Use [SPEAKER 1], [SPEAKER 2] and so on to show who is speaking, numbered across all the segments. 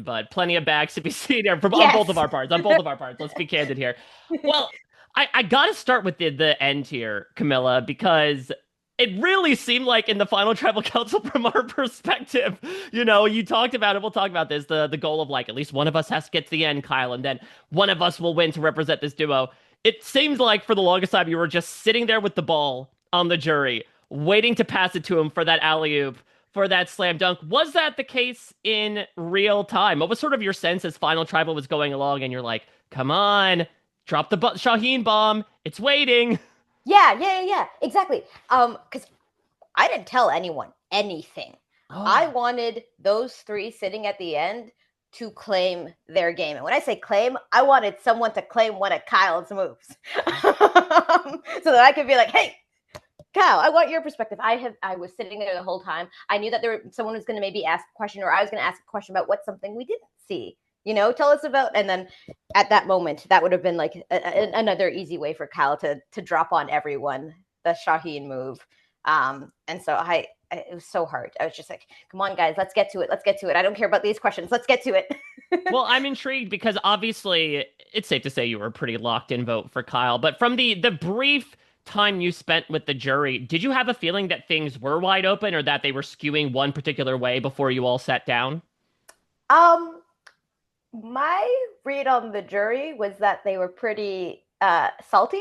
[SPEAKER 1] but plenty of bags to be seen here from on both of
[SPEAKER 2] Yes.
[SPEAKER 1] our parts. On both of our parts. Let's be candid here. Well, I got to start with the end here, Camilla, because it really seemed like in the final tribal council, from our perspective, you talked about it. We'll talk about this. The goal of like at least one of us has to get to the end, Kyle, and then one of us will win to represent this duo. It seems like for the longest time you were just sitting there with the ball on the jury, waiting to pass it to him for that alley oop, for that slam dunk. Was that the case in real time? What was sort of your sense as Final Tribal was going along, and you're like, "Come on, drop the Shaheen bomb. It's waiting."
[SPEAKER 2] Yeah, exactly. Because I didn't tell anyone anything. I
[SPEAKER 1] Oh,
[SPEAKER 2] wanted those three sitting at the end to claim their game. And when I say claim, I wanted someone to claim one of Kyle's moves. So that I could be like, hey, Kyle, I want your perspective. I was sitting there the whole time. I knew that someone was going to maybe ask a question, or I was going to ask a question about what's something we didn't see. Tell us about. And then at that moment, that would have been like another easy way for Kyle to drop on everyone the Shaheen move. And so it was so hard. I was just like, come on, guys, let's get to it. Let's get to it. I don't care about these questions. Let's get to it.
[SPEAKER 1] well, I'm intrigued because obviously it's safe to say you were a pretty locked in vote for Kyle. But from the brief time you spent with the jury, did you have a feeling that things were wide open or that they were skewing one particular way before you all sat down?
[SPEAKER 2] um, my read on the jury was that they were pretty salty.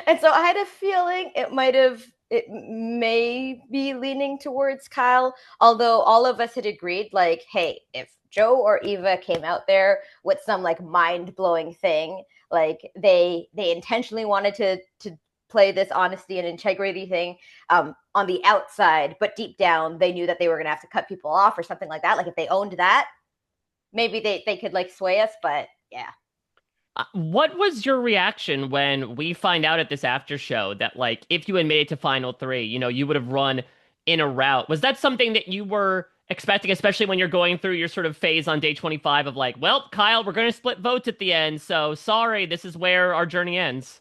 [SPEAKER 2] And so I had a feeling it may be leaning towards Kyle, although all of us had agreed, like, hey, if Joe or Eva came out there with some like mind-blowing thing, like they intentionally wanted to play this honesty and integrity thing on the outside, but deep down they knew that they were gonna have to cut people off or something like that. Like if they owned that, maybe they could like sway us, but yeah.
[SPEAKER 1] What was your reaction when we find out at this after show that, like, if you had made it to final three, you would have run in a route? Was that something that you were expecting, especially when you're going through your sort of phase on day 25 of like, well, Kyle, we're going to split votes at the end, so sorry, this is where our journey ends?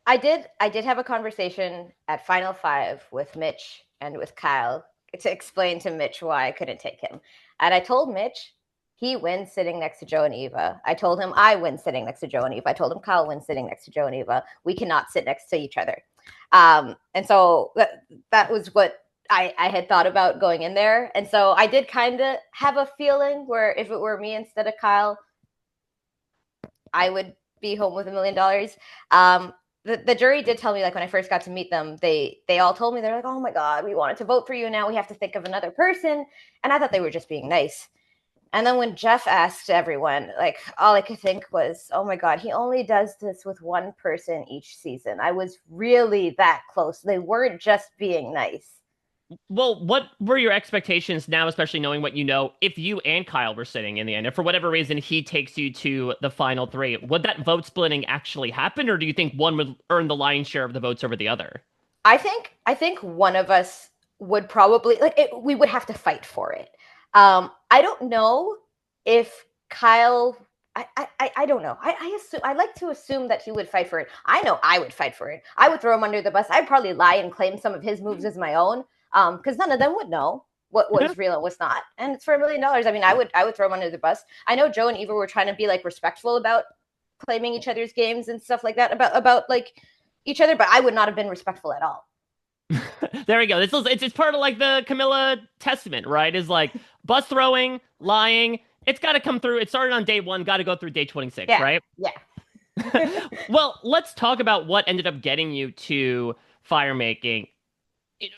[SPEAKER 2] I did have a conversation at Final Five with Mitch and with Kyle to explain to Mitch why I couldn't take him. And I told Mitch he wins sitting next to Joe and Eva. I told him I win sitting next to Joe and Eva. I told him Kyle wins sitting next to Joe and Eva. We cannot sit next to each other. And so that was what I had thought about going in there. And so I did kind of have a feeling where if it were me instead of Kyle, I would be home with $1 million. The jury did tell me, like, when I first got to meet them, they all told me, they're like, oh my god, we wanted to vote for you, now we have to think of another person. And I thought they were just being nice. And then when Jeff asked everyone, like, all I could think was, oh my god, he only does this with one person each season. I was really that close. They weren't just being nice.
[SPEAKER 1] Well, what were your expectations now, especially knowing what you know, if you and Kyle were sitting in the end? If for whatever reason he takes you to the final three, would that vote splitting actually happen, or do you think one would earn the lion's share of the votes over the other?
[SPEAKER 2] I think one of us would probably like it, we would have to fight for it. I don't know if Kyle. I don't know. I like to assume that he would fight for it. I know I would fight for it. I would throw him under the bus. I'd probably lie and claim some of his moves as my own. Because none of them would know what was real and what's not. And it's for $1 million. I mean, I would throw him under the bus. I know Joe and Eva were trying to be like respectful about claiming each other's games and stuff like that about like each other, but I would not have been respectful at all.
[SPEAKER 1] There we go. It's part of like the Camilla Testament, right? Is like bus throwing, lying. It's got to come through. It started on day one, got to go through day 26,
[SPEAKER 2] Yeah,
[SPEAKER 1] right?
[SPEAKER 2] yeah.
[SPEAKER 1] Well, let's talk about what ended up getting you to firemaking.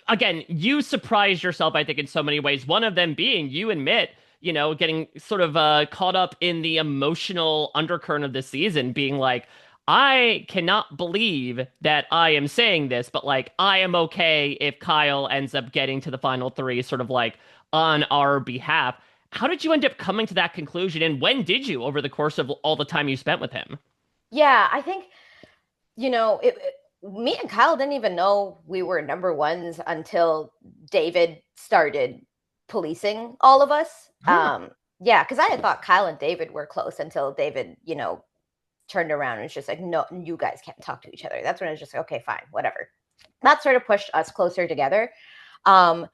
[SPEAKER 1] Again, you surprised yourself, I think, in so many ways. One of them being you admit, getting sort of caught up in the emotional undercurrent of the season, being like, I cannot believe that I am saying this, but like, I am okay if Kyle ends up getting to the final three, sort of like on our behalf. How did you end up coming to that conclusion? And when did you, over the course of all the time you spent with him?
[SPEAKER 2] Yeah, I think me and Kyle didn't even know we were number ones until David started policing all of us.
[SPEAKER 1] Huh.
[SPEAKER 2] Yeah, because I had thought Kyle and David were close until David, turned around and was just like, no, you guys can't talk to each other. That's when I was just like, okay, fine, whatever. That sort of pushed us closer together. Um,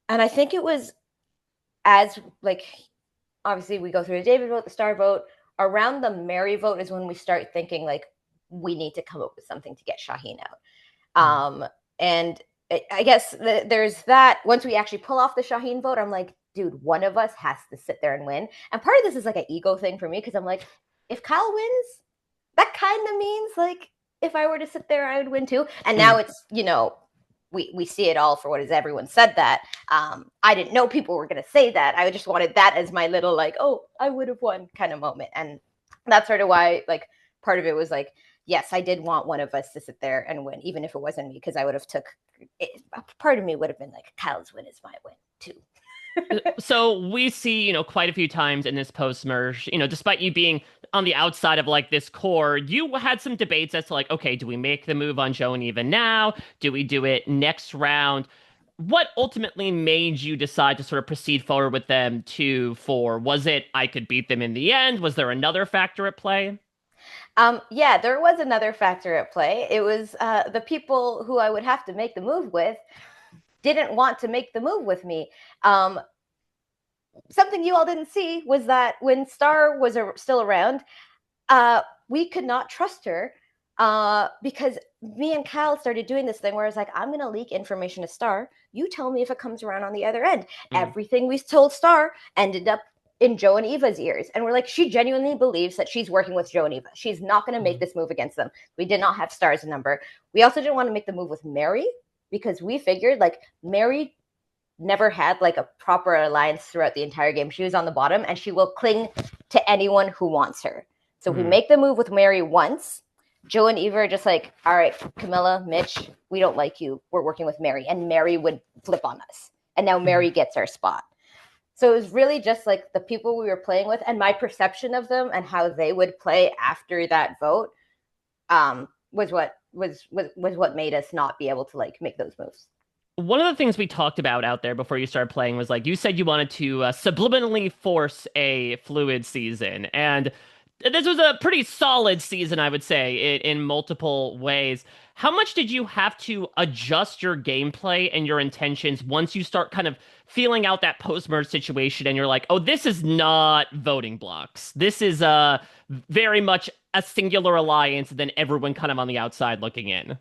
[SPEAKER 2] and I think it was as like obviously we go through the David vote, the Star vote. Around the Mary vote is when we start thinking like we need to come up with something to get Shaheen out.
[SPEAKER 1] Mm.
[SPEAKER 2] And I guess there's that. Once we actually pull off the Shaheen vote, I'm like, dude, one of us has to sit there and win. And part of this is like an ego thing for me because I'm like, if Kyle wins, that kind of means like if I were to sit there, I would win too. And now
[SPEAKER 1] Mm.
[SPEAKER 2] it's, we see it all for what is everyone said that. I didn't know people were going to say that. I just wanted that as my little like, oh, I would have won kind of moment. And that's sort of why like part of it was like, yes, I did want one of us to sit there and win, even if it wasn't me, because I would have took it. Part of me would have been like, Kyle's win is my win too.
[SPEAKER 1] So we see, quite a few times in this post merge, despite you being on the outside of like this core, you had some debates as to like, okay, do we make the move on Joe and Eva now? Do we do it next round? What ultimately made you decide to sort of proceed forward with them 2-4? Was it I could beat them in the end? Was there another factor at play?
[SPEAKER 2] Yeah, there was another factor at play. It was the people who I would have to make the move with didn't want to make the move with me. Something you all didn't see was that when Star was still around, we could not trust her because me and Kyle started doing this thing where I was like, I'm going to leak information to Star. You tell me if it comes around on the other end.
[SPEAKER 1] Mm.
[SPEAKER 2] Everything we told Star ended up in Joe and Eva's ears. And we're like, she genuinely believes that she's working with Joe and Eva. She's not going to make
[SPEAKER 1] Mm.
[SPEAKER 2] this move against them. We did not have Star's number. We also didn't want to make the move with Mary because we figured like Mary never had like a proper alliance throughout the entire game. She was on the bottom and she will cling to anyone who wants her. So we
[SPEAKER 1] Mm.
[SPEAKER 2] make the move with Mary once. Joe and Eva are just like, all right, Kamilla, Mitch, we don't like you. We're working with Mary. And Mary would flip on us. And now
[SPEAKER 1] Mm.
[SPEAKER 2] Mary gets our spot. So it was really just like the people we were playing with and my perception of them and how they would play after that vote was what made us not be able to like make those moves.
[SPEAKER 1] One of the things we talked about out there before you started playing was like you said you wanted to subliminally force a fluid season, and this was a pretty solid season, I would say, in multiple ways. How much did you have to adjust your gameplay and your intentions once you start kind of feeling out that post-merge situation and you're like, oh, this is not voting blocks. This is very much a singular alliance, and then everyone kind of on the outside looking in.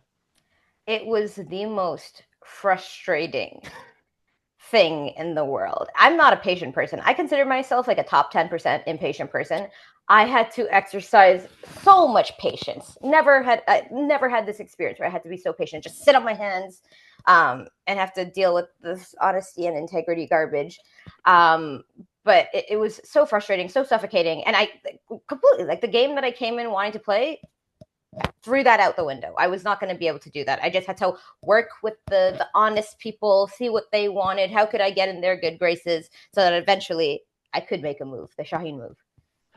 [SPEAKER 2] It was the most frustrating thing in the world. I'm not a patient person. I consider myself like a top 10% impatient person. I had to exercise so much patience. I never had this experience where I had to be so patient, just sit on my hands and have to deal with this honesty and integrity garbage. But it was so frustrating, so suffocating. And I completely like the game that I came in wanting to play threw that out the window. I was not going to be able to do that. I just had to work with the honest people, see what they wanted. How could I get in their good graces so that eventually I could make a move, the Shaheen move.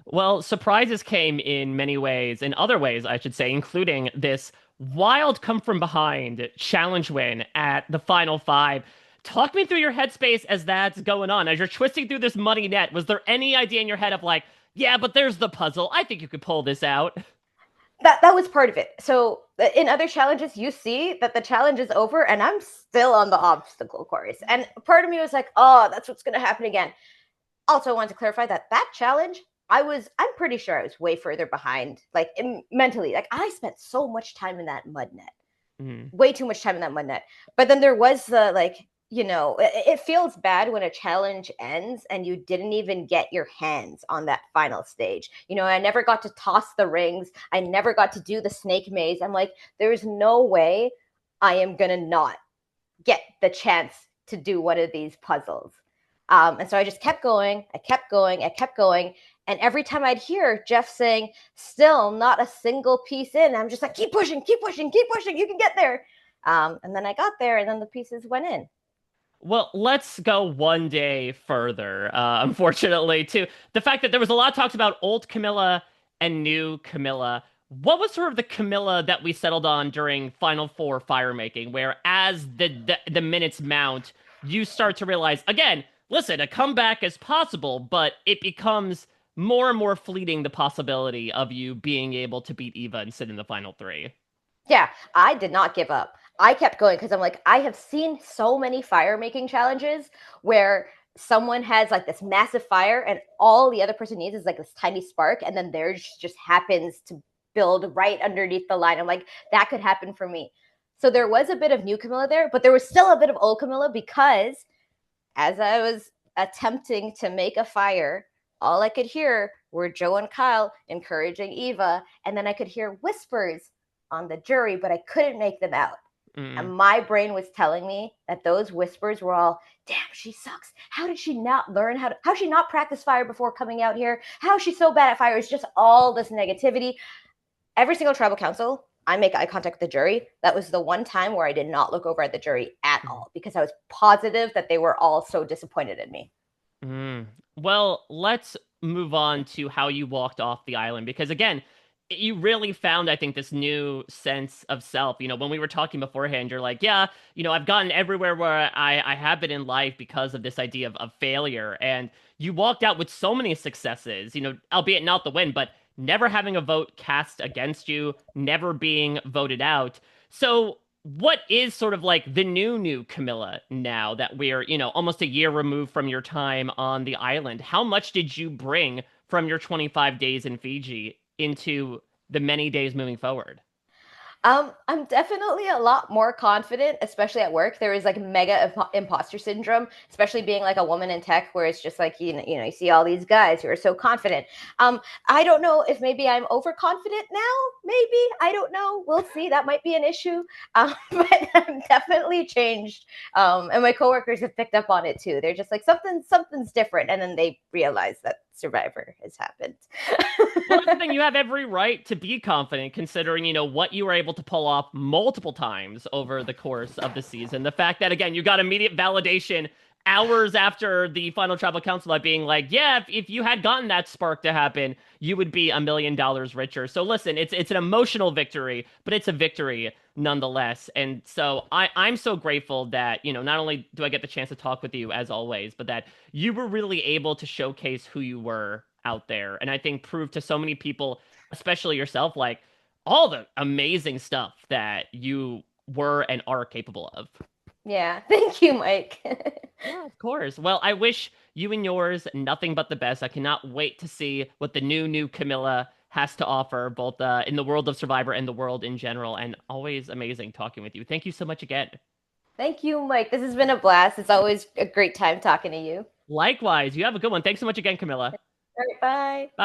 [SPEAKER 1] Well, surprises came in many ways, in other ways, I should say, including this wild come from behind challenge win at the final five. Talk me through your headspace as that's going on. As you're twisting through this muddy net, was there any idea in your head of like, yeah, but there's the puzzle. I think you could pull this out?
[SPEAKER 2] That was part of it. So in other challenges, you see that the challenge is over, and I'm still on the obstacle course. And part of me was like, oh, that's what's going to happen again. Also, I wanted to clarify that challenge, I'm pretty sure I was way further behind, like mentally. Like I spent so much time in that mud net,
[SPEAKER 1] Mm.
[SPEAKER 2] way too much time in that mud net. But then there was the like, it feels bad when a challenge ends and you didn't even get your hands on that final stage. I never got to toss the rings. I never got to do the snake maze. I'm like, there's no way I am gonna not get the chance to do one of these puzzles. And so I just kept going. I kept going. I kept going. And every time I'd hear Jeff saying, still not a single piece in, I'm just like, keep pushing, keep pushing, keep pushing. You can get there. And then I got there, and then the pieces went in.
[SPEAKER 1] Well, let's go one day further, unfortunately, to the fact that there was a lot of talks about old Camilla and new Camilla. What was sort of the Camilla that we settled on during Final Four firemaking, where as the minutes mount, you start to realize, again, listen, a comeback is possible, but it becomes more and more fleeting the possibility of you being able to beat Eva and sit in the final three.
[SPEAKER 2] Yeah, I did not give up. I kept going because I'm like, I have seen so many fire making challenges where someone has like this massive fire and all the other person needs is like this tiny spark, and then theirs just happens to build right underneath the line. I'm like, that could happen for me. So there was a bit of new Kamilla there, but there was still a bit of old Kamilla, because as I was attempting to make a fire, all I could hear were Joe and Kyle encouraging Eva, and then I could hear whispers on the jury, but I couldn't make them out. And
[SPEAKER 1] Mm.
[SPEAKER 2] my brain was telling me that those whispers were all, damn, she sucks. How did she not learn how she not practice fire before coming out here? How is she so bad at fire? It's just all this negativity. Every single tribal council, I make eye contact with the jury. That was the one time where I did not look over at the jury at all, because I was positive that they were all so disappointed in me.
[SPEAKER 1] Mm. Well, let's move on to how you walked off the island because again, you really found, I think, this new sense of self. When we were talking beforehand, you're like, yeah, I've gotten everywhere where I have been in life because of this idea of failure. And you walked out with so many successes, albeit not the win, but never having a vote cast against you, never being voted out. So what is sort of like the new Kamilla now that we're, almost a year removed from your time on the island? How much did you bring from your 25 days in Fiji into the many days moving forward?
[SPEAKER 2] I'm definitely a lot more confident, especially at work. There is like mega imposter syndrome, especially being like a woman in tech, where it's just like you see all these guys who are so confident. I don't know if maybe I'm overconfident now. Maybe I don't know. We'll see. That might be an issue. But I'm definitely changed. And my coworkers have picked up on it too. They're just like something's different, and then they realize that Survivor has happened.
[SPEAKER 1] Well, that's the thing. You have every right to be confident considering, what you were able to pull off multiple times over the course of the season. The fact that, again, you got immediate validation hours after the final tribal council by being like, yeah, if you had gotten that spark to happen, you would be $1 million richer. So listen, it's an emotional victory, but it's a victory nonetheless. And so I'm so grateful that, not only do I get the chance to talk with you as always, but that you were really able to showcase who you were out there. And I think prove to so many people, especially yourself, like all the amazing stuff that you were and are capable of.
[SPEAKER 2] Yeah, thank you, Mike.
[SPEAKER 1] Yeah, of course. Well, I wish you and yours nothing but the best. I cannot wait to see what the new Kamilla has to offer, both in the world of Survivor and the world in general. And always amazing talking with you. Thank you so much again.
[SPEAKER 2] Thank you, Mike. This has been a blast. It's always a great time talking to you.
[SPEAKER 1] Likewise, you have a good one. Thanks so much again, Kamilla.
[SPEAKER 2] All right, bye.
[SPEAKER 1] Bye.